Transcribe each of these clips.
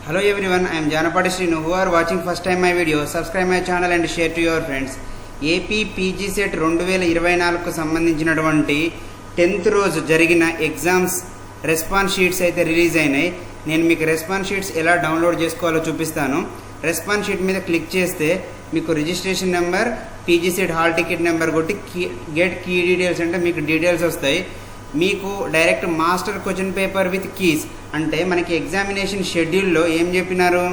Hello everyone, I am Janapati Srinu. Who are watching first time my video, subscribe my channel and share to your friends. AP PG CET 2024కు సంబంధించినటువంటి 10th రోజు జరిగిన exams response sheets అయితే release అయినాయి. నేను మీకు response sheets ఎలా download చేసుకోవాలో చూపిస్తాను. రెస్పాన్స్ షీట్ మీద క్లిక్ చేస్తే మీకు registration number, PG set hall ticket number కొట్టి గెట్ కీ డీటెయిల్స్ అంటే మీకు డీటెయిల్స్ వస్తాయి. మీకు direct master question paper with keys అంటే మనకి ఎగ్జామినేషన్ షెడ్యూల్లో ఏం చెప్పినారు,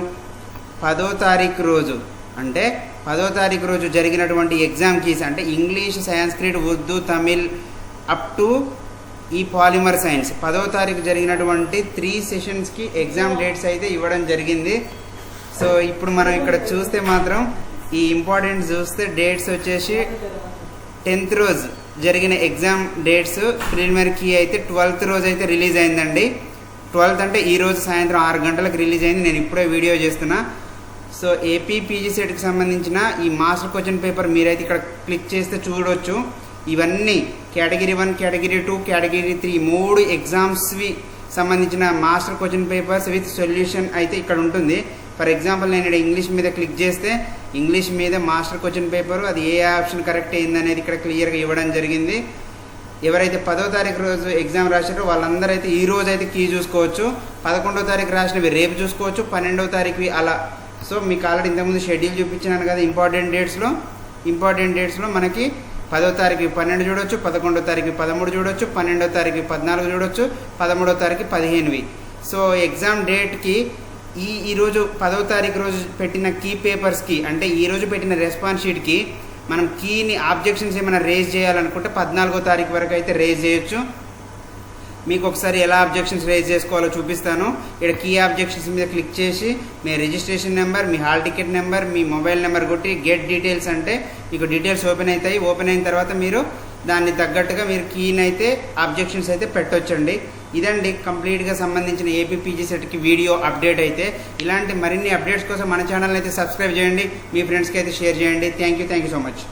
10వ తారీఖు రోజు అంటే 10వ తారీఖు రోజు జరిగినటువంటి ఎగ్జామ్ కీస్ అంటే English, Sanskrit, Urdu, Tamil up to ఈ పాలిమర్ సైన్స్ 10వ తారీఖు జరిగినటువంటి 3 సెషన్స్కి ఎగ్జామ్ డేట్స్ అయితే ఇవ్వడం జరిగింది. సో ఇప్పుడు మనం ఇక్కడ చూస్తే మాత్రం ఈ ఇంపార్టెంట్ చూస్తే డేట్స్ వచ్చేసి 10th రోజు జరిగిన ఎగ్జామ్ డేట్స్ ప్రిలిమినరీ కీ అయితే 12th రోజు అయితే రిలీజ్ అయిందండి. 12th అంటే ఈరోజు సాయంత్రం 6 గంటలకు రిలీజ్ అయింది. నేను ఇప్పుడే వీడియో చేస్తున్నా. సో ఏపీ పీజీ సెట్కి సంబంధించిన ఈ మాస్టర్ క్వశ్చన్ పేపర్ మీరైతే ఇక్కడ క్లిక్ చేస్తే చూడవచ్చు. ఇవన్నీ కేటగిరీ 1, కేటగిరీ 2, కేటగిరీ 3 3 ఎగ్జామ్స్వి సంబంధించిన master question papers with solution అయితే ఇక్కడ ఉంటుంది. ఫర్ ఎగ్జాంపుల్ నేను ఇక్కడ ఇంగ్లీష్ మీద క్లిక్ చేస్తే ఇంగ్లీష్ మీద మాస్టర్ క్వశ్చన్ పేపర్ అది ఏ ఆప్షన్ కరెక్ట్ అయిందనేది ఇక్కడ క్లియర్గా ఇవ్వడం జరిగింది. ఎవరైతే 10వ తారీఖు రోజు ఎగ్జామ్ రాశారో వాళ్ళందరూ అయితే ఈ రోజు అయితే కీ చూసుకోవచ్చు. 11వ తారీఖు రాసినవి రేపు చూసుకోవచ్చు, 12వ తారీఖువి అలా. సో మీకు ఆల్రెడీ ఇంతకుముందు షెడ్యూల్ చూపించాను కదా ఇంపార్టెంట్ డేట్స్లో మనకి 10వ తారీఖు 12 చూడొచ్చు, 11వ తారీఖు 13 చూడొచ్చు, 12వ తారీఖు 14 చూడొచ్చు, 13వ తారీఖు 15వి. సో ఎగ్జామ్ డేట్కి ఈరోజు 10వ తారీఖు రోజు పెట్టిన కీ పేపర్స్కి అంటే ఈరోజు పెట్టిన రెస్పాన్స్ షీట్కి మనం కీని ఆబ్జెక్షన్స్ ఏమైనా రేజ్ చేయాలనుకుంటే 14వ తారీఖు వరకు అయితే రేజ్ చేయొచ్చు. మీకు ఒకసారి ఎలా ఆబ్జెక్షన్స్ రేజ్ చేసుకోవాలో చూపిస్తాను. ఇక్కడ కీ ఆబ్జెక్షన్స్ మీద క్లిక్ చేసి మీ రిజిస్ట్రేషన్ నెంబర్, మీ హాల్ టికెట్ నెంబర్, మీ మొబైల్ నెంబర్ కొట్టి గెట్ డీటెయిల్స్ అంటే మీకు డీటెయిల్స్ ఓపెన్ అవుతాయి. ఓపెన్ అయిన తర్వాత మీరు దాన్ని తగ్గట్టుగా మీరు కీని అయితే ఆబ్జెక్షన్స్ అయితే పెట్టొచ్చండి. ఇదండి కంప్లీట్గా సంబంధించిన ఏపీ పీజీ సెట్కి వీడియో అప్డేట్ అయితే. ఇలాంటి మరిన్ని అప్డేట్స్ కోసం మన ఛానల్ అయితే సబ్స్క్రైబ్ చేయండి, మీ ఫ్రెండ్స్కి అయితే షేర్ చేయండి. Thank you so much.